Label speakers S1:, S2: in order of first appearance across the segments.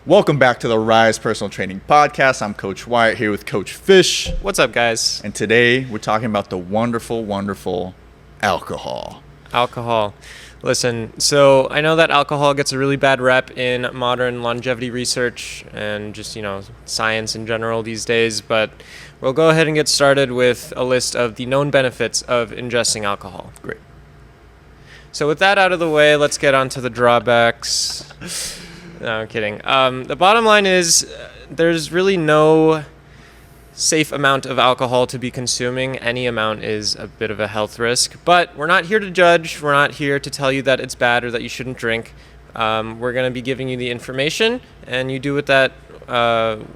S1: Welcome back to the Rise Personal Training Podcast. I'm Coach Wyatt here with Coach Fish.
S2: What's up, guys?
S1: And today we're talking about the wonderful, wonderful alcohol.
S2: Alcohol. Listen, so I know that alcohol gets a really bad rep in modern longevity research and just, science in general these days, but we'll go ahead and get started with a list of the known benefits of ingesting alcohol.
S1: Great.
S2: So with that out of the way, let's get on to the drawbacks. No, I'm kidding. The bottom line is there's really no safe amount of alcohol to be consuming. Any amount is a bit of a health risk, but we're not here to judge. We're not here to tell you that it's bad or that you shouldn't drink. We're going to be giving you the information, and you do with that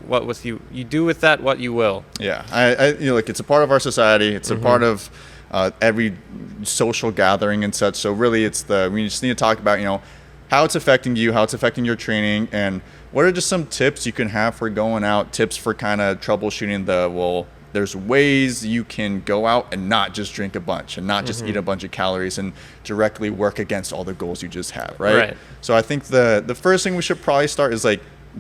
S2: what you will.
S1: Yeah, it's a part of our society. It's a part of every social gathering and such. So really, we just need to talk about how it's affecting you, how it's affecting your training, and what are just some tips you can have for going out, tips for kind of troubleshooting there's ways you can go out and not just drink a bunch and not just eat a bunch of calories and directly work against all the goals you just have, right? So I think the first thing we should probably start is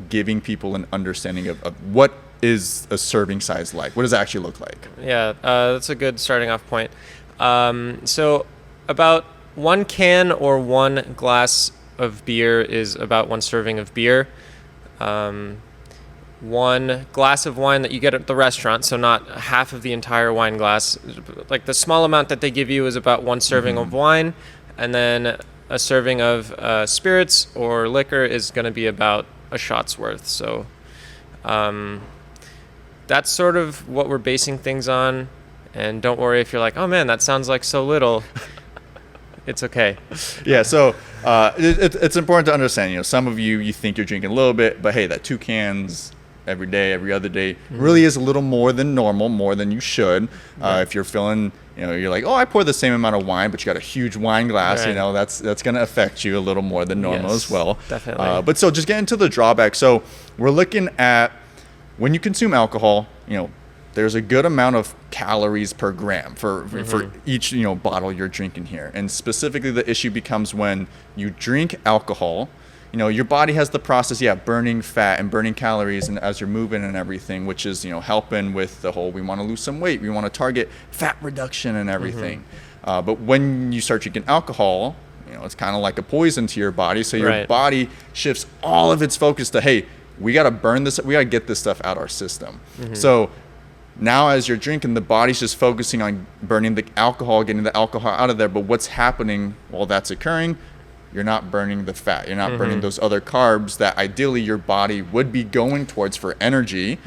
S1: giving people an understanding of what is a serving size like. What does it actually look like?
S2: Yeah, that's a good starting off point. So about 1 can or 1 glass of beer is about 1 serving of beer. 1 glass of wine that you get at the restaurant, so not half of the entire wine glass. Like the small amount that they give you is about 1 serving of wine, and then a serving of spirits or liquor is going to be about a shot's worth. So that's sort of what we're basing things on. And don't worry if you're like, oh man, that sounds like so little. It's okay.
S1: Yeah, so it's important to understand, some of you think you're drinking a little bit, but hey, that 2 cans every day, every other day really is a little more than normal, more than you should. If you're feeling, you're like, oh, I pour the same amount of wine, but you got a huge wine glass, that's going to affect you a little more than normal as well.
S2: Definitely.
S1: But so just get into the drawback. So we're looking at when you consume alcohol, there's a good amount of calories per gram for each bottle you're drinking here. And specifically the issue becomes when you drink alcohol, your body has the process, burning fat and burning calories and as you're moving and everything, which is, helping with the whole, we want to lose some weight, we want to target fat reduction and everything. But when you start drinking alcohol, it's kind of like a poison to your body. So your body shifts all of its focus to, hey, we got to burn this, we got to get this stuff out our system. So now as you're drinking, the body's just focusing on burning the alcohol, getting the alcohol out of there. But what's happening while that's occurring? You're not burning the fat. You're not burning those other carbs that ideally your body would be going towards for energy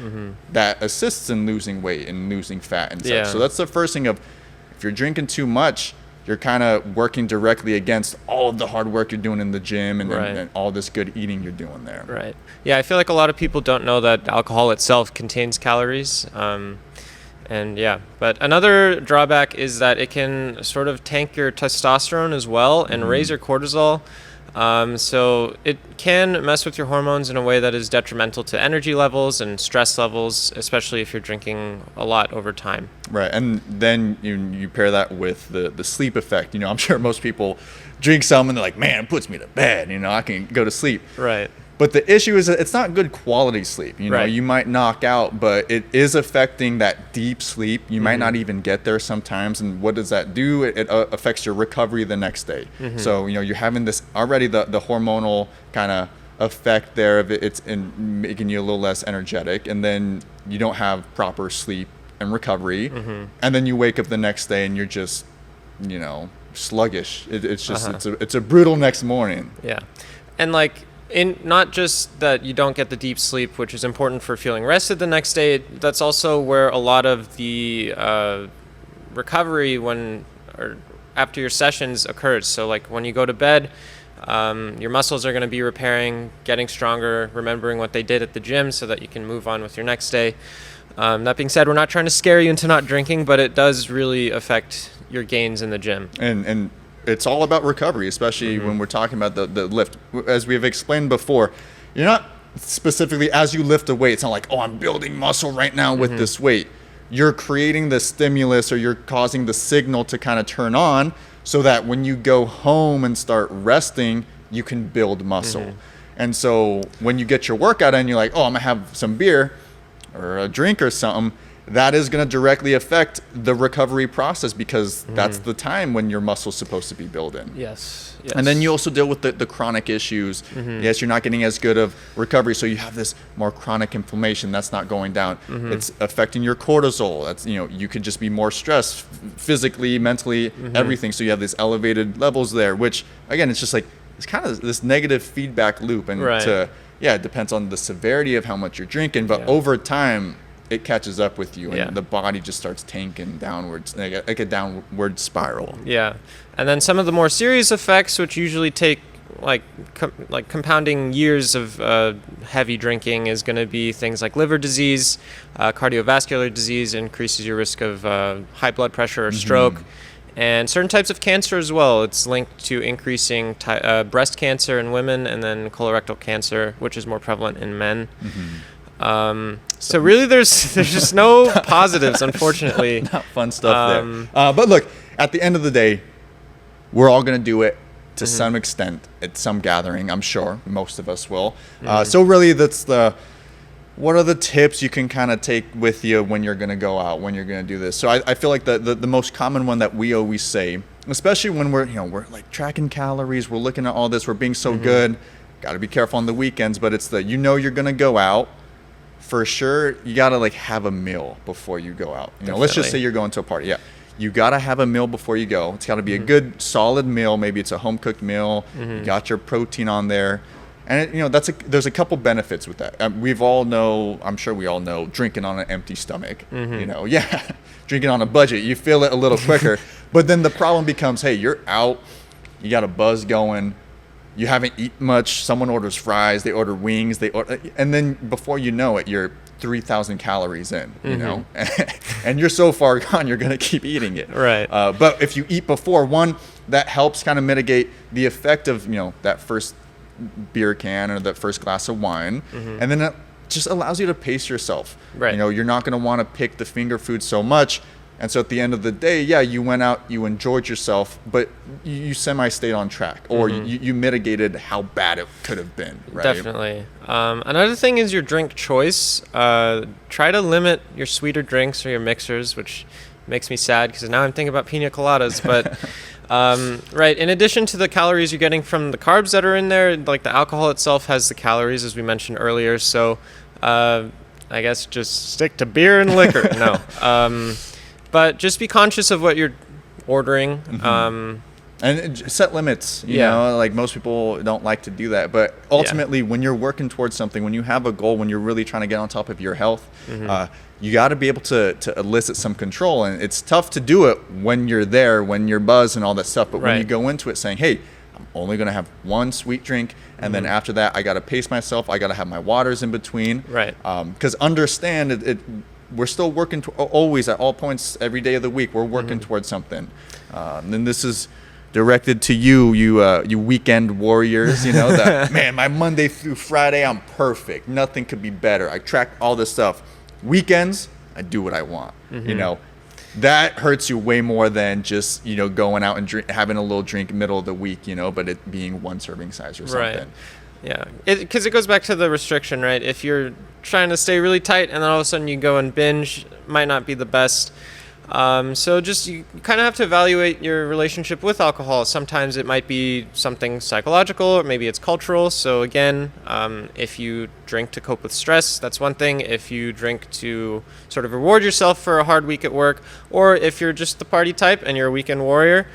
S1: that assists in losing weight and losing fat and such. So that's the first thing of, if you're drinking too much, you're kind of working directly against all of the hard work you're doing in the gym and all this good eating you're doing there.
S2: Right. Yeah, I feel like a lot of people don't know that alcohol itself contains calories. But another drawback is that it can sort of tank your testosterone as well and raise your cortisol. So it can mess with your hormones in a way that is detrimental to energy levels and stress levels, especially if you're drinking a lot over time.
S1: Right, and then you pair that with the sleep effect. I'm sure most people drink some and they're like, man, it puts me to bed. I can go to sleep.
S2: Right.
S1: But the issue is that it's not good quality sleep. You might knock out, but it is affecting that deep sleep. You might not even get there sometimes. And what does that do? It affects your recovery the next day. So, you're having this already the hormonal kind of effect there of it's in making you a little less energetic. And then you don't have proper sleep and recovery. And then you wake up the next day and you're just, sluggish. It's just, it's a brutal next morning.
S2: Yeah. And not just that you don't get the deep sleep, which is important for feeling rested the next day, that's also where a lot of the recovery after your sessions occurs. So when you go to bed, your muscles are going to be repairing, getting stronger, remembering what they did at the gym so that you can move on with your next day. That being said, we're not trying to scare you into not drinking, but it does really affect your gains in the gym.
S1: And it's all about recovery, especially when we're talking about the lift. As we have explained before, you're not specifically, as you lift a weight, it's not like, oh, I'm building muscle right now with this weight. You're creating the stimulus, or you're causing the signal to kind of turn on so that when you go home and start resting, you can build muscle. And so when you get your workout in, you're like, oh, I'm gonna have some beer or a drink or something. That is going to directly affect the recovery process, because that's the time when your muscle's supposed to be building.
S2: Yes.
S1: And then you also deal with the chronic issues. Yes, you're not getting as good of recovery, so you have this more chronic inflammation that's not going down. It's affecting your cortisol. That's, you could just be more stressed physically, mentally, everything. So you have these elevated levels there, which again, it's just like, it's kind of this negative feedback loop. And it depends on the severity of how much you're drinking, but over time, it catches up with you, and the body just starts tanking downwards, like a downward spiral.
S2: Yeah. And then some of the more serious effects, which usually take like compounding years of heavy drinking, is going to be things like liver disease, cardiovascular disease, increases your risk of high blood pressure or stroke, and certain types of cancer as well. It's linked to increasing breast cancer in women, and then colorectal cancer, which is more prevalent in men. So really, there's just no positives, unfortunately.
S1: Not fun stuff there. But look, at the end of the day, we're all going to do it to some extent at some gathering. I'm sure most of us will. So really, what are the tips you can kind of take with you when you're going to go out, when you're going to do this? So I feel like the most common one that we always say, especially when we're like tracking calories, we're looking at all this, we're being so good. Got to be careful on the weekends, but it's you're going to go out. For sure, you gotta like have a meal before you go out. Let's just say you're going to a party. Yeah, you gotta have a meal before you go. It's gotta be a good, solid meal. Maybe it's a home cooked meal. You got your protein on there, and there's a couple benefits with that. I'm sure we all know, drinking on an empty stomach. Drinking on a budget, you feel it a little quicker. But then the problem becomes, hey, you're out, you got a buzz going. You haven't eaten much. Someone orders fries. They order wings. And then before you know it, you're 3,000 calories in. And you're so far gone, you're gonna keep eating it.
S2: Right.
S1: But if you eat before, that helps kind of mitigate the effect of that first beer can or that first glass of wine, and then it just allows you to pace yourself.
S2: Right.
S1: You're not gonna want to pick the finger food so much. And so at the end of the day, you went out, you enjoyed yourself, but you semi-stayed on track, or you mitigated how bad it could have been, right?
S2: Definitely. Another thing is your drink choice. Try to limit your sweeter drinks or your mixers, which makes me sad because now I'm thinking about pina coladas. But right, in addition to the calories you're getting from the carbs that are in there, like the alcohol itself has the calories, as we mentioned earlier. So I guess just stick to beer and liquor. No. But just be conscious of what you're ordering.
S1: And set limits, you know, like most people don't like to do that. But ultimately, when you're working towards something, when you have a goal, when you're really trying to get on top of your health, you got to be able to elicit some control. And it's tough to do it when you're there, when you're buzzed and all that stuff. But when you go into it saying, hey, I'm only going to have one sweet drink, and then after that, I got to pace myself. I got to have my waters in between.
S2: Right.
S1: Because understand we're still working always at all points every day of the week. We're working towards something. And this is directed to you weekend warriors. That man, my Monday through Friday, I'm perfect. Nothing could be better. I track all this stuff. Weekends, I do what I want. That hurts you way more than just going out and having a little drink middle of the week. But it being one serving size or something. Right.
S2: Yeah, because it goes back to the restriction, right? If you're trying to stay really tight and then all of a sudden you go and binge, might not be the best. So just you kind of have to evaluate your relationship with alcohol. Sometimes it might be something psychological, or maybe it's cultural. So again, if you drink to cope with stress, that's one thing. If you drink to sort of reward yourself for a hard week at work, or if you're just the party type and you're a weekend warrior,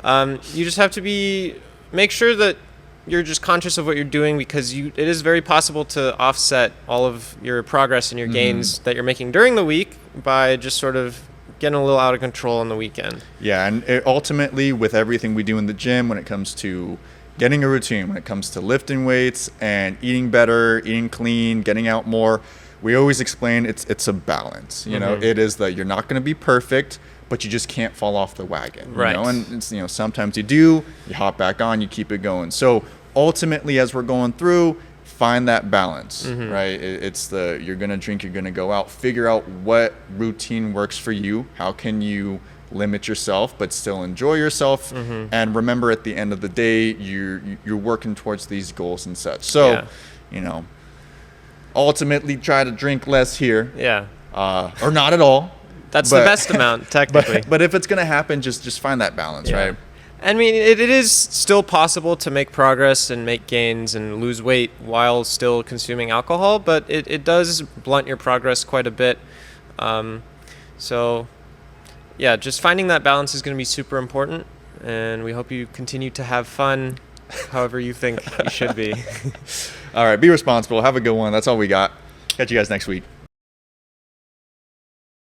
S2: you just have to make sure that you're just conscious of what you're doing, because it is very possible to offset all of your progress and your gains that you're making during the week by just sort of getting a little out of control on the weekend.
S1: Yeah, and ultimately with everything we do in the gym, when it comes to getting a routine, when it comes to lifting weights and eating better, eating clean, getting out more, we always explain it's a balance. It is that you're not going to be perfect, but you just can't fall off the wagon.
S2: Right.
S1: And it's, sometimes you do, you hop back on, you keep it going. So ultimately, as we're going through, find that balance, right? It's you're going to drink, you're going to go out, figure out what routine works for you. How can you limit yourself, but still enjoy yourself. And remember, at the end of the day, you're working towards these goals and such. So,
S2: Yeah.
S1: you know, ultimately try to drink less here,
S2: Yeah.
S1: or not at all.
S2: That's
S1: But-
S2: the best amount, technically.
S1: But if it's gonna happen, just find that balance,
S2: Yeah.
S1: right?
S2: I mean, it is still possible to make progress and make gains and lose weight while still consuming alcohol, but it does blunt your progress quite a bit. So, yeah, just finding that balance is going to be super important, and we hope you continue to have fun however you think you should be.
S1: All right, be responsible. Have a good one. That's all we got. Catch you guys next week.